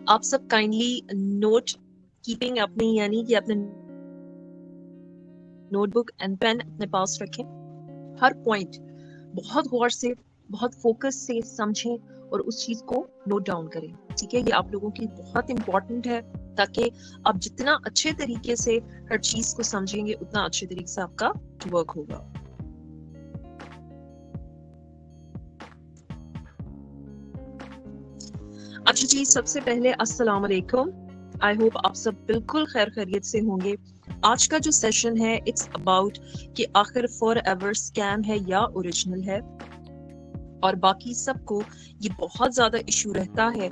आप सब kindly note keeping अपने यानी कि अपने नोटबुक एंड पेन अपने पास रखें। हर पॉइंट बहुत गौर से, बहुत फोकस से समझें और उस चीज को नोट डाउन करें। ठीक है, ये आप लोगों के लिए बहुत इंपॉर्टेंट है, ताकि आप जितना अच्छे तरीके से हर चीज को समझेंगे उतना अच्छे तरीके से आपका वर्क होगा। अच्छा जी, सबसे पहले अस्सलाम वालेकुम। आई होप आप सब बिल्कुल खैर खैरियत से होंगे। आज का जो सेशन है इट्स अबाउट कि आखिर फॉर एवर स्कैम है या ओरिजिनल है, और बाकी सबको ये बहुत ज़्यादा इशू रहता है,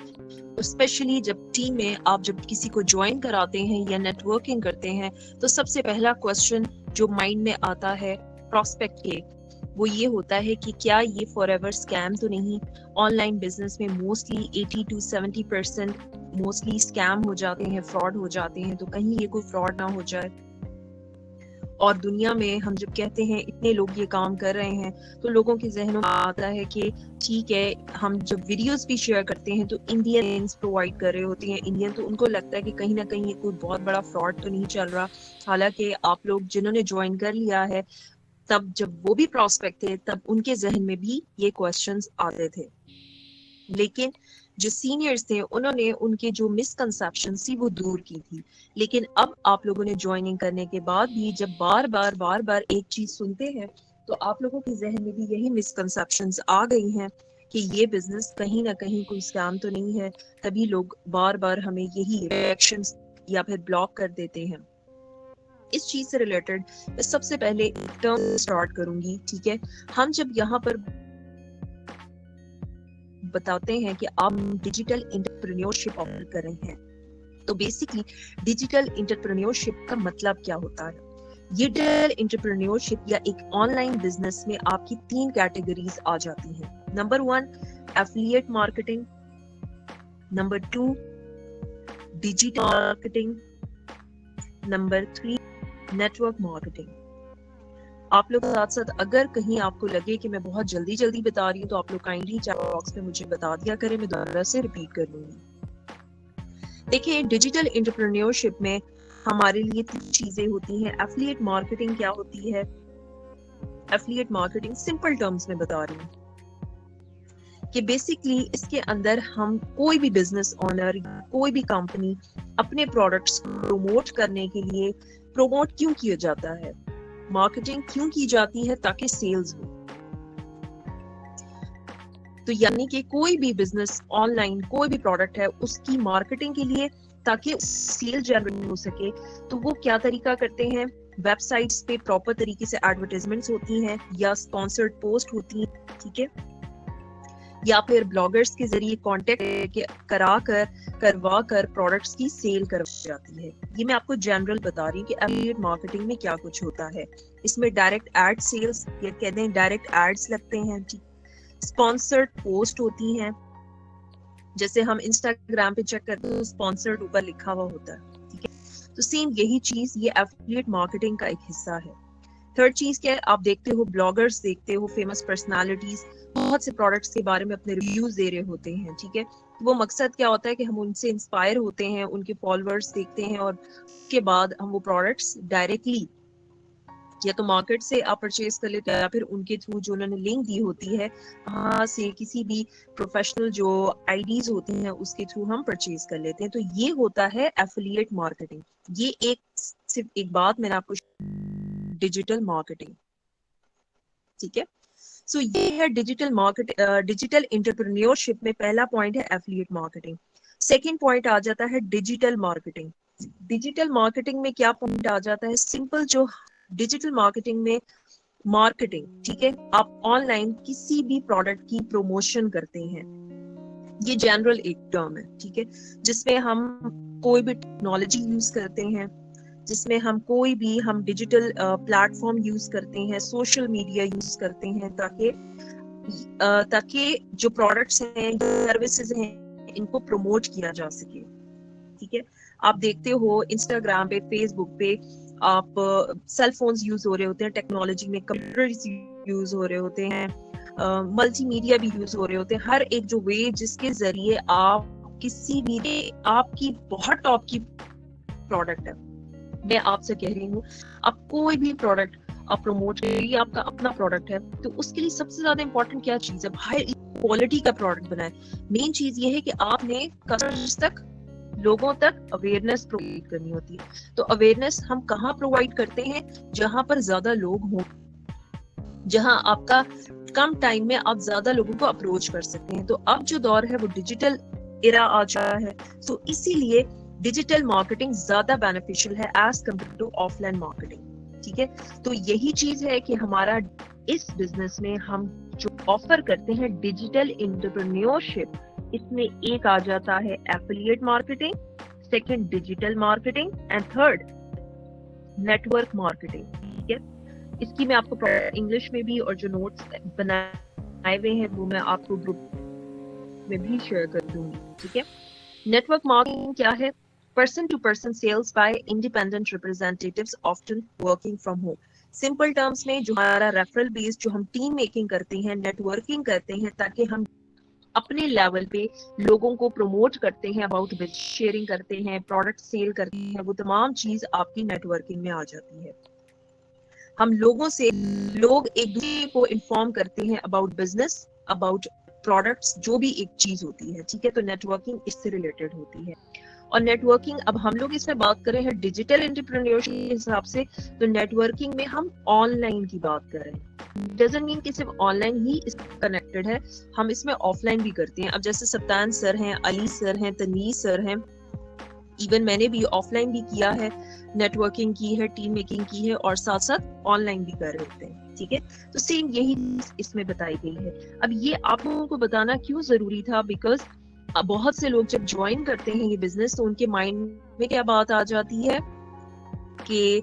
स्पेशली जब टीम में आप जब किसी को ज्वाइन कराते हैं या नेटवर्किंग करते हैं, तो सबसे पहला क्वेश्चन जो माइंड में आता है प्रॉस्पेक्ट के, वो ये होता है कि क्या ये फॉरएवर स्कैम तो नहीं। ऑनलाइन बिजनेस में मोस्टली 80 to 70% मोस्टली स्कैम हो जाते हैं, फ्रॉड हो जाते हैं, तो कहीं ये कोई फ्रॉड ना हो जाए। और दुनिया में हम जब कहते हैं इतने लोग ये काम कर रहे हैं, तो लोगों के जहनों में आता है कि ठीक है, हम जब वीडियोस भी शेयर करते हैं तो इंडियंस प्रोवाइड कर रहे होते हैं इंडियन, तो उनको लगता है कि कहीं ना कहीं ये कोई बहुत बड़ा फ्रॉड तो नहीं चल रहा। हालांकि आप लोग जिन्होंने ज्वाइन कर लिया है, तब जब वो भी प्रॉस्पेक्ट थे तब उनके जहन में भी ये क्वेश्चंस आते थे, लेकिन जो सीनियर्स थे उन्होंने उनके जो मिसकंसेप्शन थी वो दूर की थी। लेकिन अब आप लोगों ने ज्वाइनिंग करने के बाद भी जब बार बार एक चीज सुनते हैं, तो आप लोगों के जहन में भी यही मिसकंसेप्शंस आ गई हैं कि ये बिजनेस कहीं ना कहीं कोई स्कैम तो नहीं है, तभी लोग बार बार हमें यही रिएक्शंस या फिर ब्लॉक कर देते हैं। इस चीज से रिलेटेड मैं सबसे पहले एक टर्म स्टार्ट करूंगी। ठीक है, हम जब यहाँ पर बताते हैं कि आप डिजिटल एंटरप्रेन्योरशिप ऑफर कर रहे हैं, तो बेसिकली डिजिटल एंटरप्रेन्योरशिप का मतलब क्या होता है। ये डिजिटल एंटरप्रेन्योरशिप या एक ऑनलाइन बिजनेस में आपकी 3 कैटेगरीज आ जाती हैं। Number 1 affiliate marketing, number 2 digital marketing, number 3 network marketing. आप लोग साथ साथ अगर कहीं आपको लगे कि मैं बहुत जल्दी जल्दी बता रही हूँ, तो आप लोग काइंडली चैट बॉक्स में मुझे बता दिया करें, मैं दोबारा से रिपीट कर लूंगी। देखिए, डिजिटल एंटरप्रेन्योरशिप में हमारे लिए 3 चीजें होती हैं। एफिलिएट मार्केटिंग क्या होती है? एफिलिएट मार्केटिंग सिंपल टर्म्स में बता रही हूँ कि बेसिकली इसके अंदर हम कोई भी बिजनेस ओनर, कोई भी कंपनी अपने प्रोडक्ट्स को प्रमोट करने के लिए प्रमोट क्यों किया जाता है, मार्केटिंग क्यों की जाती है, ताकि सेल्स हो। तो यानी कि कोई भी बिजनेस ऑनलाइन कोई भी प्रोडक्ट है उसकी मार्केटिंग के लिए, ताकि सेल जनरेट हो सके, तो वो क्या तरीका करते हैं, वेबसाइट्स पे प्रॉपर तरीके से एडवर्टाइजमेंट्स होती हैं या स्पॉन्सर्ड पोस्ट होती हैं, ठीक है, या फिर ब्लॉगर्स के जरिए कांटेक्ट करवा कर प्रोडक्ट्स की सेल करवाई जाती है। ये मैं आपको जनरल बता रही हूँ कि एफिलिएट मार्केटिंग में क्या कुछ होता है। इसमें डायरेक्ट एड सेल्स या कहते हैं डायरेक्ट एड्स लगते हैं, स्पॉन्सर्ड पोस्ट होती हैं, जैसे हम इंस्टाग्राम पे चेक करते हैं तो स्पॉन्सर्ड ऊपर लिखा हुआ होता है, ठीक है। तो सेम यही चीज ये एफिलिएट मार्केटिंग का एक हिस्सा है। थर्ड चीज क्या है, आप देखते हो ब्लॉगर्स देखते हो, फेमस पर्सनालिटीज बहुत से प्रोडक्ट्स के बारे में अपने रिव्यूज दे रहे होते हैं, ठीक है। वो मकसद क्या होता है कि हम उनसे इंस्पायर होते हैं, उनके फॉलोअर्स देखते हैं, और उसके बाद हम वो प्रोडक्ट्स डायरेक्टली या तो मार्केट से आप परचेज कर लेते हैं या फिर उनके थ्रू जो उन्होंने लिंक दी होती है वहां से किसी भी प्रोफेशनल जो आईडीज होती हैं उसके थ्रू हम परचेज कर लेते हैं। तो ये होता है एफिलिएट मार्केटिंग। ये एक सिर्फ एक बात मैंने आपको डिजिटल मार्केटिंग, ठीक है। सो ये है डिजिटल एंटरप्रेन्योरशिप में पहला पॉइंट है एफिलिएट मार्केटिंग। सेकंड पॉइंट आ जाता है डिजिटल मार्केटिंग। डिजिटल मार्केटिंग में क्या पॉइंट आ जाता है, सिंपल जो डिजिटल मार्केटिंग में मार्केटिंग, ठीक है, आप ऑनलाइन किसी भी प्रोडक्ट की प्रमोशन करते हैं, ये जनरल एक टर्म है, ठीक है, जिसमें हम कोई भी टेक्नोलॉजी यूज करते हैं, जिसमें हम डिजिटल प्लेटफॉर्म यूज करते हैं, सोशल मीडिया यूज करते हैं, ताकि जो प्रोडक्ट्स हैं, सर्विसेज हैं, इनको प्रमोट किया जा सके, ठीक है। आप देखते हो इंस्टाग्राम पे, फेसबुक पे आप सेल फोन्स यूज हो रहे होते हैं, टेक्नोलॉजी में कंप्यूटर्स यूज हो रहे होते हैं, मल्टीमीडिया भी यूज हो रहे होते हैं, हर एक जो वे जिसके जरिए आप किसी भी आपकी बहुत टॉप की प्रोडक्ट है, मैं आपसे कह रही हूँ, आप कोई भी प्रोडक्ट आप प्रमोट करिए, आपका अपना प्रोडक्ट है, तो उसके लिए सबसे ज्यादा इंपॉर्टेंट क्या चीज है? हाई क्वालिटी का प्रोडक्ट बनाए। मेन चीज ये है कि आपने कस्टमर्स तक, लोगों तक अवेयरनेस प्रोवाइड करनी होती है। तो अवेयरनेस हम कहाँ प्रोवाइड करते हैं? जहां पर ज्यादा लोग हों, जहां आपका कम टाइम में आप ज्यादा लोगों को अप्रोच कर सकते हैं। तो अब जो दौर है वो डिजिटल एरा आ चुका है, तो इसीलिए डिजिटल मार्केटिंग ज्यादा बेनिफिशियल है as compare to offline marketing. ठीक है, तो यही चीज है कि हमारा इस बिजनेस में हम जो ऑफर करते हैं डिजिटल एंटरप्रेन्योरशिप, इसमें एक आ जाता है affiliate marketing, second digital marketing and third network marketing. ठीक है, इसकी मैं आपको इंग्लिश में भी और जो नोट्स बनाए हुए हैं वो मैं आपको ग्रुप में भी शेयर कर दूंगी। ठीक है, नेटवर्क मार्केटिंग क्या है? Person to person sales by independent representatives often working from home. Simple terms में जो हमारा रेफरल बेस्ड जो हम टीम मेकिंग करते हैं, नेटवर्किंग करते हैं, ताकि हम अपने लेवल पे लोगों को प्रमोट करते हैं, अबाउट शेयरिंग करते हैं, प्रोडक्ट सेल करते हैं, वो तमाम चीज आपकी नेटवर्किंग में आ जाती है। हम लोगों से, लोग एक दूसरे को इन्फॉर्म करते हैं अबाउट बिजनेस, अबाउट प्रोडक्ट्स, जो भी एक चीज होती है। ठीक है, तो नेटवर्किंग इससे रिलेटेड होती है। और नेटवर्किंग, अब हम लोग इसमें बात कर रहे हैं डिजिटल एंटरप्रेन्योरशिप के हिसाब से, तो नेटवर्किंग में हम ऑनलाइन की बात कर रहे हैं। डजंट मीन कि सिर्फ ऑनलाइन ही कनेक्टेड है, हम इसमें ऑफलाइन भी करते हैं। अब जैसे सप्तान सर हैं, अली सर हैं, तनवीर सर हैं, इवन मैंने भी ऑफलाइन भी किया है, नेटवर्किंग की है, टीम मेकिंग की है, और साथ साथ ऑनलाइन भी कर रहे होते हैं। ठीक है, तो सेम यही इसमें बताई गई है। अब ये आप लोगों को बताना क्यों जरूरी था? बिकॉज बहुत से लोग जब ज्वाइन करते हैं ये बिजनेस, तो उनके माइंड में क्या बात आ जाती है कि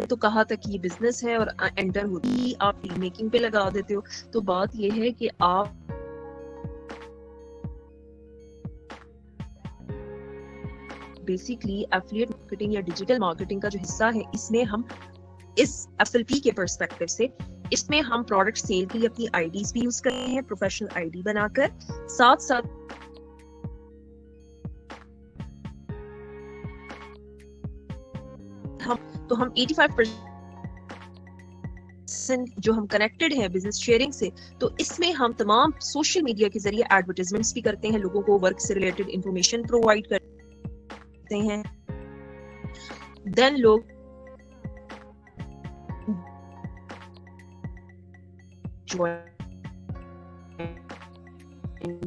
तो कहा तक ये बिजनेस है, और एंटर होती ही आप टीम मेकिंग पे लगा देते हो। तो बात ये है कि आप बेसिकली एफिलिएट मार्केटिंग या डिजिटल मार्केटिंग का जो हिस्सा है, इसमें हम इस एफएलपी के पर्सपेक्टिव से, इसमें हम प्रोडक्ट सेल के लिए अपनी आईडीज भी यूज करते हैं, प्रोफेशनल आईडी बनाकर, साथ साथ हम 85% जो हम कनेक्टेड हैं बिजनेस शेयरिंग से, तो इसमें हम तमाम सोशल मीडिया के जरिए एडवर्टाइजमेंट्स भी करते हैं, लोगों को वर्क से रिलेटेड इंफॉर्मेशन प्रोवाइड करते हैं। देन लोग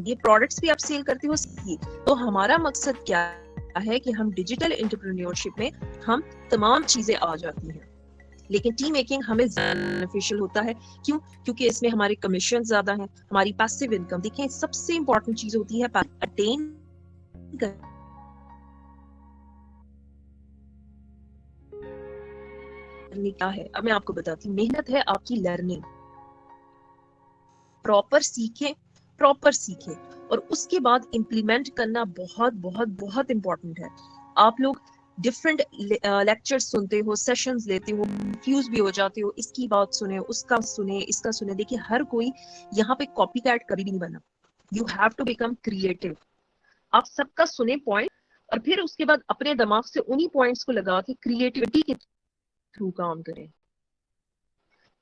ये प्रोडक्ट्स भी आप सेल करते हो। तो हमारा मकसद क्या है कि हम डिजिटल एंटरप्रेन्योरशिप में हम तमाम चीजें आ जाती हैं, लेकिन टीम मेकिंग हमें बेनिफिशियल होता है। क्यों? क्योंकि इसमें हमारे कमीशन ज्यादा हैं, हमारी पैसिव इनकम। देखिए, सबसे इंपॉर्टेंट चीज होती है अटेन करने क्या है। अब मैं आपको बताती हूँ, मेहनत है आपकी लर्निंग, प्रॉपर सीखें और उसके बाद इम्प्लीमेंट करना बहुत बहुत बहुत इंपॉर्टेंट है। आप लोग डिफरेंट लेक्चर्स सुनते हो, सेशंस लेते हो, कंफ्यूज भी हो जाते हो, इसकी बात सुने, उसका सुने, इसका सुने। देखिए, हर कोई यहाँ पे कॉपी कैट कभी भी नहीं बना। You have to become creative. आप सबका सुने पॉइंट, और फिर उसके बाद अपने दिमाग से उन्हीं पॉइंट्स को लगा के क्रिएटिविटी के थ्रू काम करें।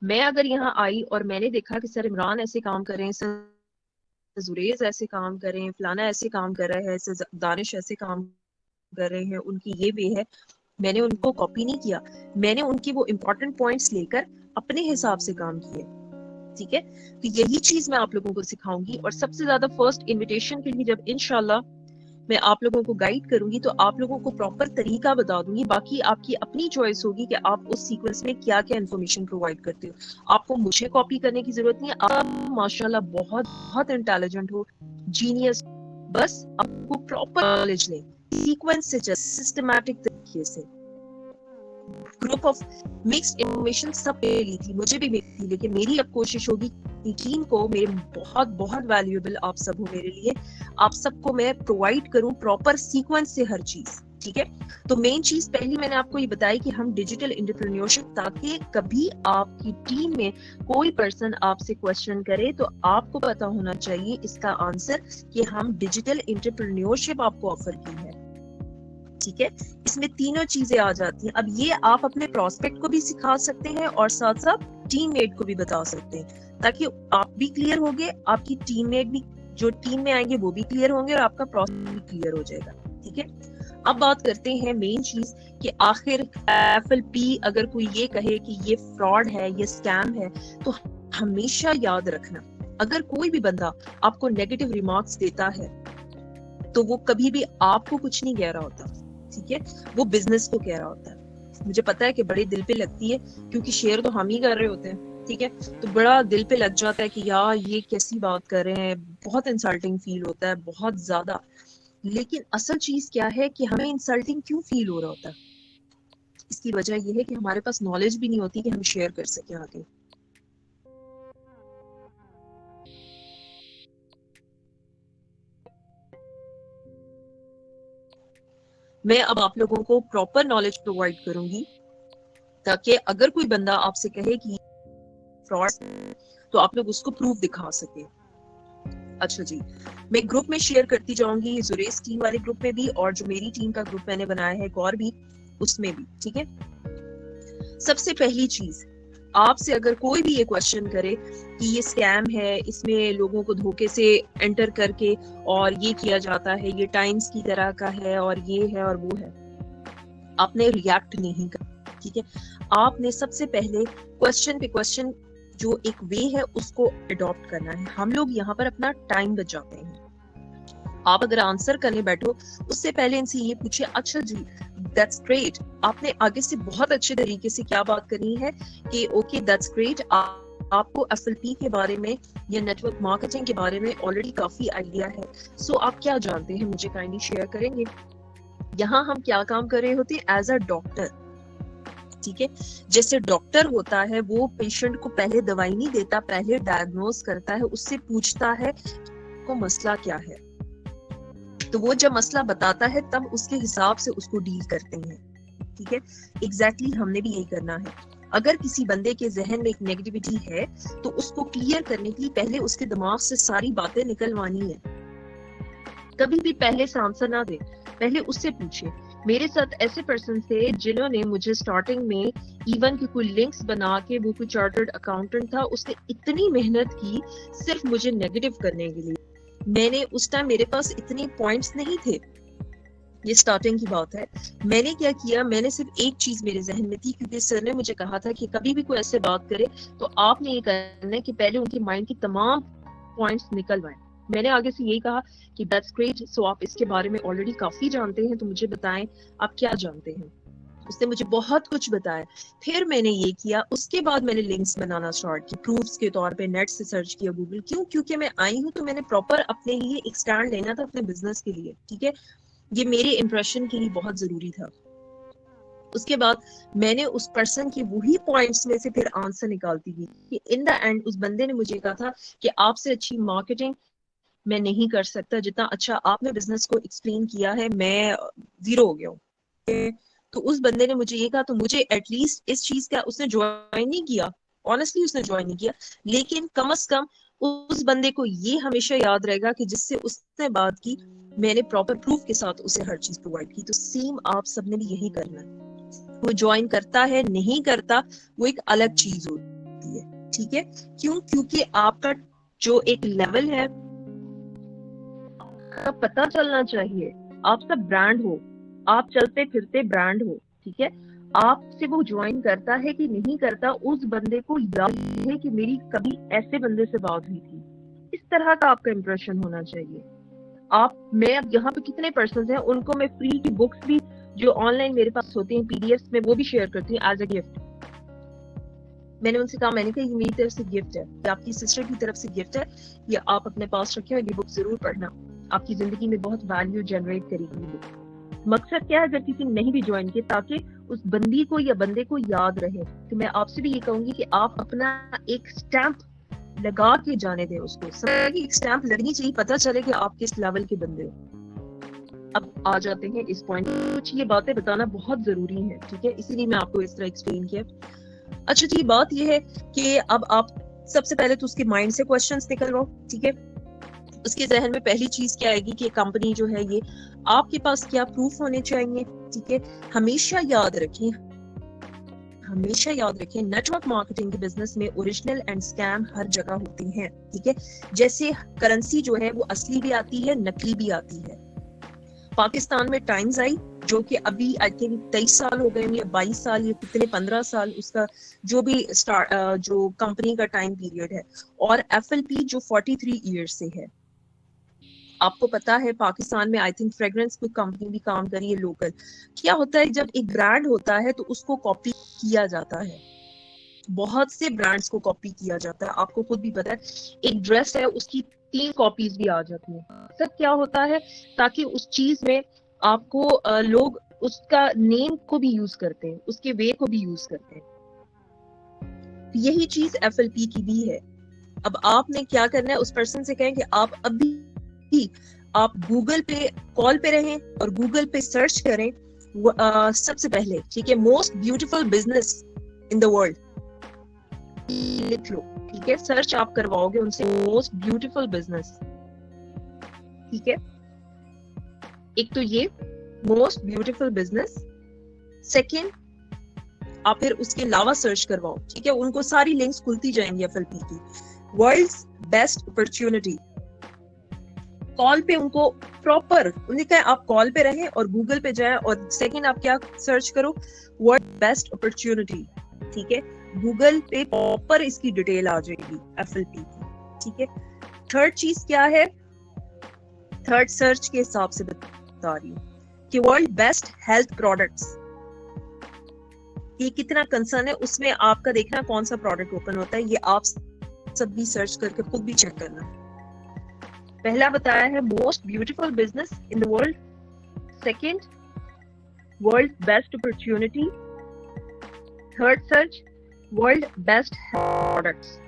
मैं अगर यहाँ आई और मैंने देखा कि सर इमरान ऐसे काम कर रहे हैं, सर जुरेज ऐसे काम कर रहे हैं, फलाना ऐसे काम कर रहा है, सर दानिश ऐसे काम कर रहे हैं, उनकी ये वे है, मैंने उनको कॉपी नहीं किया, मैंने उनकी वो इंपॉर्टेंट पॉइंट्स लेकर अपने हिसाब से काम किए। ठीक है, तो यही चीज मैं आप लोगों को सिखाऊंगी। और सबसे ज्यादा फर्स्ट इनविटेशन के लिए जब इंशाल्लाह मैं आप लोगों को गाइड करूंगी, तो आप लोगों को प्रॉपर तरीका बता दूंगी। बाकी आपकी अपनी चॉइस होगी कि आप उस सीक्वेंस में क्या क्या इन्फॉर्मेशन प्रोवाइड करते हो। आपको मुझे कॉपी करने की जरूरत नहीं है, आप माशाल्लाह बहुत बहुत इंटेलिजेंट हो, जीनियस, बस आपको प्रॉपर नॉलेज लें, सीक्वेंस से, सिस्टमैटिक तरीके से। ग्रुप ऑफ मिक्स्ड इन्फॉर्मेशन सब ले ली थी, मुझे भी मिली थी, लेकिन मेरी अब कोशिश होगी कि टीम को, मेरे बहुत बहुत वैल्यूएबल आप सब हो मेरे लिए, आप सबको मैं प्रोवाइड करूं प्रॉपर सीक्वेंस से हर चीज। ठीक है। तो मेन चीज पहली मैंने आपको ये बताई कि हम डिजिटल एंटरप्रेन्योरशिप, ताकि कभी आपकी टीम में कोई पर्सन आपसे क्वेश्चन करे तो आपको पता होना चाहिए इसका आंसर कि हम डिजिटल एंटरप्रेन्योरशिप आपको ऑफर की है, ठीक है। इसमें तीनों चीजें आ जाती हैं। अब ये आप अपने प्रोस्पेक्ट को भी सिखा सकते हैं और साथ साथ टीममेट को भी बता सकते हैं, ताकि आप भी क्लियर होंगे, आपकी टीममेट भी जो टीम में आएंगे वो भी क्लियर होंगे और आपका प्रोस्पेक्ट भी क्लियर हो जाएगा, ठीक है। अब बात करते हैं मेन चीज कि आखिर FLP अगर कोई ये कहे कि ये फ्रॉड है, ये स्कैम है, तो हमेशा याद रखना, अगर कोई भी बंदा आपको नेगेटिव रिमार्क्स देता है तो वो कभी भी आपको कुछ नहीं कह रहा होता, ठीक है, वो बिजनेस को कह रहा होता है। मुझे पता है कि बड़े दिल पे लगती है, क्योंकि शेयर तो हम ही कर रहे होते हैं, ठीक है, तो बड़ा दिल पे लग जाता है कि यार ये कैसी बात कर रहे हैं, बहुत इंसल्टिंग फील होता है, बहुत ज्यादा। लेकिन असल चीज क्या है कि हमें इंसल्टिंग क्यों फील हो रहा होता है? इसकी वजह यह है कि हमारे पास नॉलेज भी नहीं होती कि हम शेयर कर सकें आगे। मैं अब आप लोगों को प्रॉपर नॉलेज प्रोवाइड करूंगी, ताकि अगर कोई बंदा आपसे कहे कि फ्रॉड, तो आप लोग उसको प्रूफ दिखा सके। अच्छा जी, मैं ग्रुप में शेयर करती जाऊंगी, जुरेस टीम वाले ग्रुप में भी और जो मेरी टीम का ग्रुप मैंने बनाया है गौर भी, उसमें भी, ठीक है। सबसे पहली चीज, आपसे अगर कोई भी ये क्वेश्चन करे कि ये स्कैम है, इसमें लोगों को धोखे से एंटर करके और ये किया जाता है, ये टाइम्स की तरह का है और ये है और वो है, आपने रिएक्ट नहीं करना, ठीक है। आपने सबसे पहले क्वेश्चन पे क्वेश्चन जो एक वे है उसको अडॉप्ट करना है। हम लोग यहाँ पर अपना टाइम बचाते हैं। आप अगर आंसर करने बैठो उससे पहले इनसे ये पूछे, अच्छा जी दैट्स ग्रेट, आपने आगे से बहुत अच्छे तरीके से क्या बात करनी है कि ओके दैट्स ग्रेट, आपको FLP के बारे में या नेटवर्क मार्केटिंग के बारे में ऑलरेडी काफी आइडिया है, सो आप क्या जानते हैं मुझे काइंडली शेयर करेंगे। यहाँ हम क्या काम कर रहे होते हैं एज अ डॉक्टर, ठीक है। जैसे डॉक्टर होता है वो पेशेंट को पहले दवाई नहीं देता, पहले डायग्नोज करता है, उससे पूछता है को मसला क्या है, तो वो जब मसला बताता है तब उसके हिसाब से उसको डील करते हैं, ठीक है। एग्जैक्टली हमने भी यही करना है। अगर किसी बंदे के जहन में एक नेगेटिविटी है तो उसको क्लियर करने के लिए पहले उसके दिमाग से सारी बातें निकलवानी है। कभी भी पहले से आंसर ना दे, पहले उससे पूछे। मेरे साथ ऐसे पर्सन थे जिन्होंने मुझे स्टार्टिंग में इवन की कोई लिंक्स बना के, वो कोई चार्टर्ड अकाउंटेंट था, उसने इतनी मेहनत की सिर्फ मुझे नेगेटिव करने के लिए। मैंने उस टाइम मेरे पास इतने पॉइंट्स नहीं थे, ये स्टार्टिंग की बात है। मैंने क्या किया, मैंने सिर्फ एक चीज मेरे जहन में थी, क्योंकि सर ने मुझे कहा था कि कभी भी कोई ऐसे बात करे तो आपने ये करना है कि पहले उनके माइंड की तमाम पॉइंट्स निकलवाएं। मैंने आगे से यही कहा कि दैट्स ग्रेट, सो आप इसके बारे में ऑलरेडी काफी जानते हैं, तो मुझे बताएं आप क्या जानते हैं। उसने मुझे बहुत कुछ बताया। फिर मैंने ये किया, उसके बाद मैंने लिंक्स बनाना स्टार्ट की प्रूफ्स के तौर पे, नेट से सर्च किया, गूगल। क्यों? क्योंकि मैं आई हूँ तो मैंने प्रॉपर अपने लिए एक स्टैंड लेना था अपने बिजनेस के लिए, ठीक है। ये मेरे इंप्रेशन के लिए बहुत जरूरी था। उसके बाद मैंने उस पर्सन के वही पॉइंट्स में से फिर आंसर निकालती गई कि इन द एंड उस बंदे ने मुझे कहा था कि आपसे अच्छी मार्केटिंग मैं नहीं कर सकता, जितना अच्छा आपने बिजनेस को एक्सप्लेन किया है मैं जीरो हो गया हूँ। तो उस बंदे ने मुझे ये कहा, तो मुझे एटलीस्ट इस चीज का, उसने ज्वाइन नहीं किया, ऑनेस्टली उसने ज्वाइन नहीं किया, लेकिन कम से कम उस बंदे को ये हमेशा याद रहेगा कि जिससे उसने बात की मैंने प्रॉपर प्रूफ के साथ उसे हर चीज प्रोवाइड की। तो सेम आप सबने भी यही करना है। वो ज्वाइन करता है नहीं करता वो एक अलग चीज होती है, ठीक है। क्यों? क्योंकि आपका जो एक लेवल है का पता चलना चाहिए। आप सब ब्रांड हो, आप चलते फिरते ब्रांड हो, ठीक है। आपसे वो ज्वाइन करता है कि नहीं करता, उस बंदे को याद है कि मेरी कभी ऐसे बंदे से बात हुई थी। इस तरह का आपका इंप्रेशन होना चाहिए। आप, मैं अब यहाँ पे कितने पर्सन हैं उनको मैं फ्री की बुक्स भी जो ऑनलाइन मेरे पास होती हैं पीडीएफ में, वो भी शेयर करती हूँ एज अ गिफ्ट। मैंने उनसे कहा, मैंने कहा ये मेरी तरफ से गिफ्ट है, ये आपकी सिस्टर की तरफ से गिफ्ट है, ये आप अपने पास रखें और ये बुक जरूर पढ़ना, आपकी जिंदगी में बहुत वैल्यू जनरेट करेगी ये बुक। मकसद क्या है, अगर किसी ने नहीं भी ज्वाइन किया, ताकि उस बंदी को या बंदे को याद रहे। तो मैं आपसे भी ये कहूंगी कि आप अपना एक स्टैंप लगा के जाने दें उसको, समझ कि एक स्टैंप लगनी चाहिए, पता चले कि आप किस लेवल के बंदे हो। अब आ जाते हैं इस पॉइंट, कुछ ये बातें बताना बहुत जरूरी है, ठीक है, इसीलिए मैं आपको इस तरह एक्सप्लेन किया। अच्छा जी, बात ये है कि अब आप सबसे पहले तो उसके माइंड से क्वेश्चंस निकलवाओ, ठीक है। उसके जहन में पहली चीज क्या आएगी कि कंपनी जो है ये, आपके पास क्या प्रूफ होने चाहिए, ठीक है। हमेशा याद रखें, हमेशा याद रखें, नेटवर्क मार्केटिंग के बिजनेस में ओरिजिनल एंड स्कैम हर जगह होती हैं, ठीक है। जैसे करेंसी जो है वो असली भी आती है, नकली भी आती है। पाकिस्तान में टाइम्स आई, जो कि अभी आई थिंक 23 साल हो गए या 22 साल या कितने 15 साल, उसका जो भी जो कंपनी का टाइम पीरियड है, और FLP जो 43 ईयर्स से है। आपको पता है पाकिस्तान में आई थिंक फ्रेग्रेंस कोई कंपनी भी काम करी है लोकल। क्या होता है जब एक ब्रांड होता है तो उसको कॉपी किया जाता है, बहुत से ब्रांड्स को कॉपी किया जाता है, आपको खुद भी पता है। एक ड्रेस है उसकी 3 कॉपीज भी आ जाती हैं। सब क्या होता है, ताकि उस चीज में आपको लोग उसका नेम को भी यूज करते हैं, उसके वे को भी यूज करते हैं। यही चीज FLP की भी है। अब आपने क्या करना है, उस पर्सन से कहें कि आप अभी आप गूगल पे कॉल पे रहें और गूगल पे सर्च करें सबसे पहले, ठीक है, most beautiful business in the world लिख लो, ठीक है। सर्च आप करवाओगे उनसे मोस्ट ब्यूटीफुल बिजनेस, ठीक है। एक तो ये मोस्ट ब्यूटीफुल बिजनेस, सेकंड आप फिर उसके अलावा सर्च करवाओ, ठीक है। उनको सारी लिंक्स खुलती जाएंगी FLP की। वर्ल्ड्स बेस्ट अपॉर्चुनिटी, कॉल पे उनको प्रॉपर उन्हें कहा आप कॉल पे रहें और गूगल पे जाएं, और सेकंड आप क्या सर्च करो, वर्ल्ड बेस्ट अपॉर्चुनिटी, ठीक है। गूगल पे प्रॉपर इसकी डिटेल आ जाएगी FLP की, ठीक है। थर्ड चीज क्या है, थर्ड सर्च के हिसाब से बता रही हूँ कि वर्ल्ड बेस्ट हेल्थ प्रोडक्ट्स, ये कितना कंसर्न है, उसमें आपका देखना कौन सा प्रोडक्ट ओपन होता है, ये आप सब भी सर्च करके खुद भी चेक करना। पहला बताया है most beautiful business in the world, second world best opportunity, third search world best products.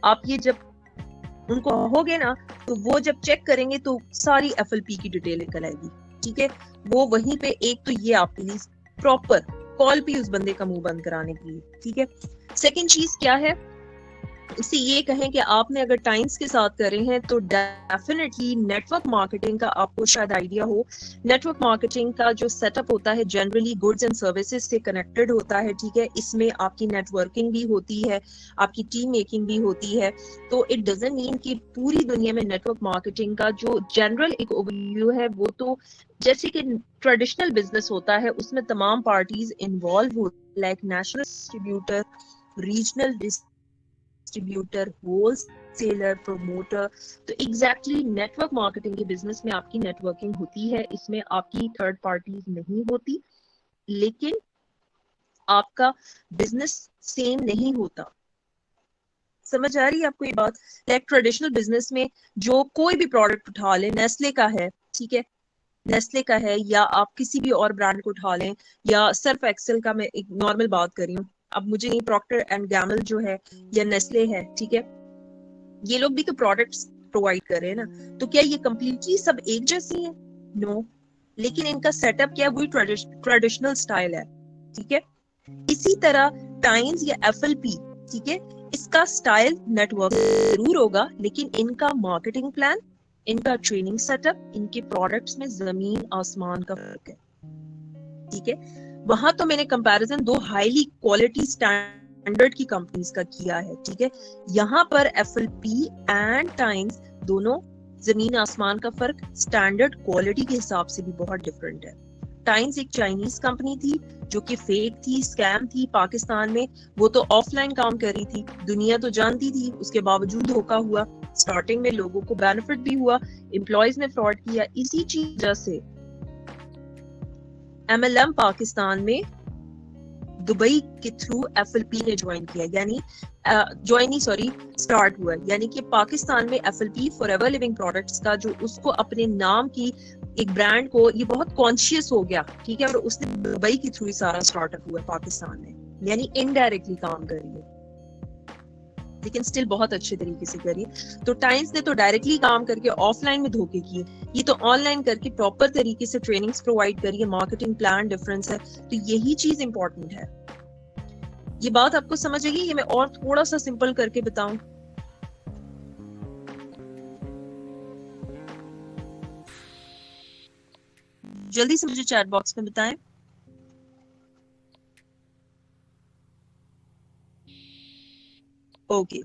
आप ये जब उनको कहोगे ना, तो वो जब चेक करेंगे तो सारी FLP की डिटेल निकल आएगी, ठीक है। वो वहीं पे एक तो ये आपके लिए प्रॉपर कॉल पे उस बंदे का मुंह बंद कराने के लिए, ठीक है। सेकंड चीज क्या है, इससे ये कहें कि आपने अगर टाइम्स के साथ करे हैं तो डेफिनेटली नेटवर्क मार्केटिंग का आपको शायद आइडिया हो। नेटवर्क मार्केटिंग का जो सेटअप होता है जनरली गुड्स एंड सर्विसेज से कनेक्टेड होता है, ठीक है। इसमें आपकी नेटवर्किंग भी होती है, आपकी टीम मेकिंग भी होती है। तो इट डजंट मीन कि पूरी दुनिया में नेटवर्क मार्केटिंग का जो जनरल एक ओवरव्यू है वो तो जैसे कि ट्रेडिशनल बिजनेस होता है उसमें तमाम पार्टीज इन्वॉल्व होती, like national distributor, regional distributor, wholesaler, promoter. तो एग्जैक्टली नेटवर्क मार्केटिंग के बिजनेस में आपकी नेटवर्किंग होती है, इसमें आपकी थर्ड पार्टीज नहीं होती, लेकिन आपका बिजनेस सेम नहीं होता। समझ आ रही है आपको ये बात? लाइक ट्रेडिशनल बिजनेस में जो कोई भी प्रोडक्ट उठा ले, नेस्ले का है, ठीक है, नेस्ले का है, या आप किसी भी और ब्रांड को उठा लें, या सर्फ एक्सेल का, मैं एक नॉर्मल बात कर रही हूँ, अब मुझे नहीं, प्रॉक्टर एंड गैमल जो है या नेस्ले है, ठीक है, ये लोग भी तो प्रोडक्ट्स प्रोवाइड कर रहे हैं ना। तो क्या ये कंप्लीटली सब एक जैसी है? नो, लेकिन इनका सेटअप क्या है, वही ट्रेडिशनल स्टाइल है, ठीक है। इसी तरह टाइम्स या FLP, ठीक है, इसका स्टाइल नेटवर्क जरूर होगा, लेकिन इनका मार्केटिंग प्लान, इनका ट्रेनिंग सेटअप, इनके प्रोडक्ट्स में जमीन आसमान का फर्क है, ठीक है। वहां तो मैंने कंपैरिजन दो हाईली क्वालिटी स्टैंडर्ड की कंपनीज का किया है, ठीक है। यहाँ पर FLP एंड टाइम्स दोनों जमीन आसमान का फर्क, स्टैंडर्ड क्वालिटी के हिसाब से भी बहुत डिफरेंट है। टाइम्स एक चाइनीज कंपनी थी जो कि फेक थी, स्कैम थी पाकिस्तान में, वो तो ऑफलाइन काम कर रही थी, दुनिया तो जानती थी, उसके बावजूद धोखा हुआ, स्टार्टिंग में लोगों को बेनिफिट भी हुआ, एम्प्लॉयज ने फ्रॉड किया। इसी चीज से MLM पाकिस्तान में दुबई के थ्रू FLP ने ज्वाइन किया, यानी स्टार्ट हुआ, यानी कि पाकिस्तान में FLP फॉरएवर लिविंग प्रोडक्ट्स का जो उसको अपने नाम की एक ब्रांड को ये बहुत कॉन्शियस हो गया, ठीक है, और उसने दुबई के थ्रू सारा स्टार्टअप हुआ पाकिस्तान में, यानी इनडायरेक्टली काम कर रही है, लेकिन स्टिल बहुत अच्छे तरीके से करिए। तो टाइम्स ने तो डायरेक्टली काम करके ऑफलाइन में धोखे किए, ये तो ऑनलाइन करके प्रॉपर तरीके से ट्रेनिंग्स प्रोवाइड करिए, मार्केटिंग प्लान डिफरेंस है, तो यही चीज इंपॉर्टेंट है। ये बात आपको समझ आएगी? ये मैं और थोड़ा सा सिंपल करके बताऊं। जल्दी से मुझे चैट बॉक्स में बताएं। ओके,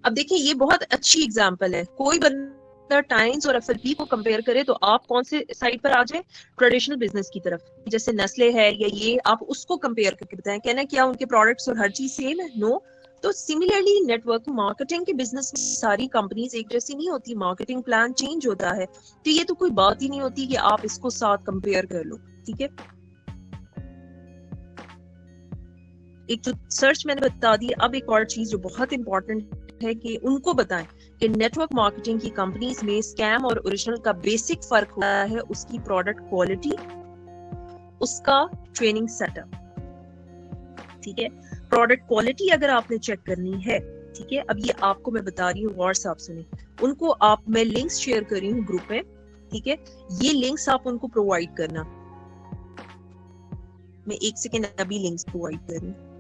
अब देखिए ये बहुत अच्छी एग्जांपल है। कोई बंदा टाइम्स और एफएलपी को कंपेयर करे तो आप कौन से साइड पर आ जाए? ट्रेडिशनल बिजनेस की तरफ, जैसे नेस्ले है या ये, आप उसको कंपेयर करके बताएं। कहना क्या उनके प्रोडक्ट्स और हर चीज सेम है? नो। तो सिमिलरली नेटवर्क मार्केटिंग के बिजनेस में सारी कंपनीज एक जैसी नहीं होती, मार्केटिंग प्लान चेंज होता है। तो ये तो कोई बात ही नहीं होती कि आप इसको साथ कंपेयर कर लो, ठीक है। एक तो सर्च मैंने बता दी, अब एक और चीज जो बहुत इंपॉर्टेंट है कि उनको बताएं कि नेटवर्क मार्केटिंग की कंपनीज में स्कैम और ओरिजिनल का बेसिक फर्क होता है उसकी प्रोडक्ट क्वालिटी, उसका ट्रेनिंग सेटअप, ठीक है। प्रोडक्ट क्वालिटी अगर आपने चेक करनी है, ठीक है, अब ये आपको मैं बता रही हूँ, गौर से आप सुने। उनको आप, मैं लिंक्स शेयर कर रही हूँ ग्रुप में, ठीक है, ये लिंक्स आप उनको प्रोवाइड करना। मैं एक सेकेंड अभी लिंक्स प्रोवाइड कर रही हूँ।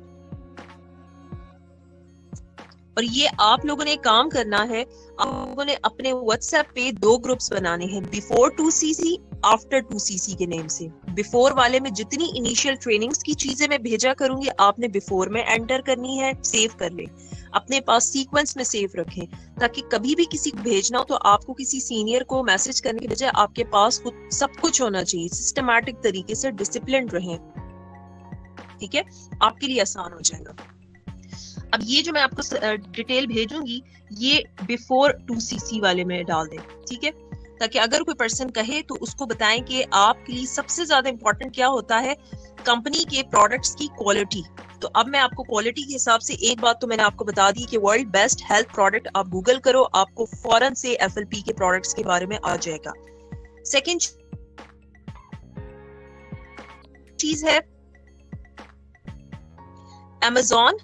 और ये आप लोगों ने काम करना है, आप लोगों ने अपने व्हाट्सएप पे 2 ग्रुप्स बनाने हैं, बिफोर 2cc, आफ्टर 2cc के नेम से। बिफोर वाले में जितनी इनिशियल ट्रेनिंग्स की चीजें मैं भेजा करूंगी, आपने बिफोर में एंटर करनी है, सेव कर ले, अपने पास सीक्वेंस में सेव रखें, ताकि कभी भी किसी को भेजना हो तो आपको किसी सीनियर को मैसेज करने के बजाय आपके पास सब कुछ होना चाहिए, सिस्टमैटिक तरीके से डिसिप्लिन रहें, ठीक है, आपके लिए आसान हो जाएगा। अब ये जो मैं आपको डिटेल भेजूंगी, ये बिफोर 2cc वाले में डाल दें, ठीक है, ताकि अगर कोई पर्सन कहे तो उसको बताएं कि आपके लिए सबसे ज्यादा इंपॉर्टेंट क्या होता है, कंपनी के प्रोडक्ट्स की क्वालिटी। तो अब मैं आपको क्वालिटी के हिसाब से एक बात तो मैंने आपको बता दी कि वर्ल्ड बेस्ट हेल्थ प्रोडक्ट, आप गूगल करो, आपको फौरन से एफएलपी के प्रोडक्ट्स के बारे में आ जाएगा। सेकेंड चीज है अमेज़न,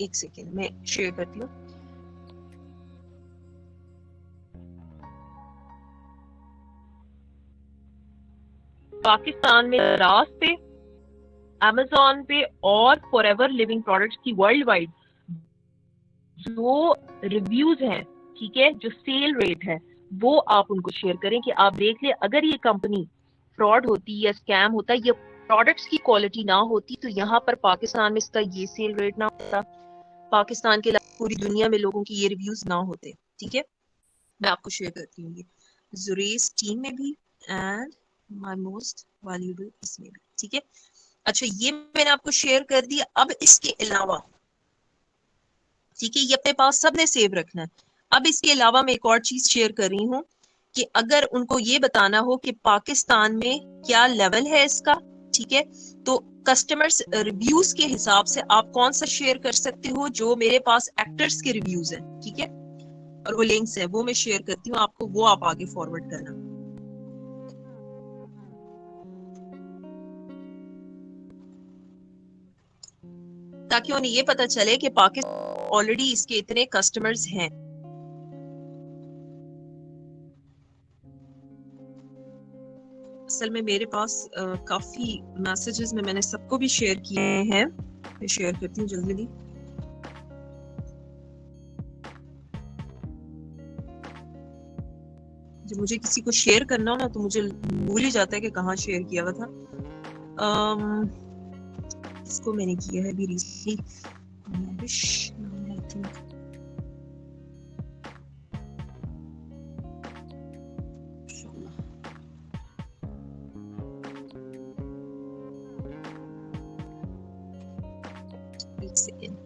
एक सेकेंड मैं शेयर करती हूँ। पाकिस्तान में रास पे, अमेज़न पे और फॉरएवर लिविंग प्रोडक्ट्स की वर्ल्ड वाइड जो रिव्यूज हैं, ठीक है, जो सेल रेट है, वो आप उनको शेयर करें कि आप देख ले, अगर ये कंपनी फ्रॉड होती या स्कैम होता या प्रोडक्ट्स की क्वालिटी ना होती तो यहाँ पर पाकिस्तान में इसका ये सेल रेट ना होता, पाकिस्तान के अलावा पूरी दुनिया में लोगों की ये रिव्यूज ना होते, ठीक है। मैं आपको शेयर करती हूँ, जुरेस टीम में भी एंड माय मोस्ट वैल्यूएबल इसमें भी, ठीक है। अच्छा, ये मैंने आपको शेयर कर दिया। अब इसके अलावा, ठीक है, ये अपने पास सबने सेव रखना है। अब इसके अलावा मैं एक और चीज शेयर कर रही हूँ कि अगर उनको ये बताना हो कि पाकिस्तान में क्या लेवल है इसका, ठीक है, तो कस्टमर्स रिव्यूज के हिसाब से आप कौन सा शेयर कर सकते हो, जो मेरे पास एक्टर्स के रिव्यूज हैं, ठीक है, और वो लिंक्स है, वो मैं शेयर करती हूँ आपको, वो आप आगे फॉरवर्ड करना। ताकि उन्हें ये पता चले कि पाकिस्तान ऑलरेडी इसके इतने कस्टमर्स हैं। असल में मेरे पास काफी मैसेजेस में मैंने सबको भी शेयर किए हैं, मैं शेयर करती हूँ जल्दी। जब मुझे किसी को शेयर करना हो ना तो मुझे भूल ही जाता है कि कहाँ शेयर किया हुआ था। इसको मैंने किया है अभी रिसेंटली, एक सेकेंड।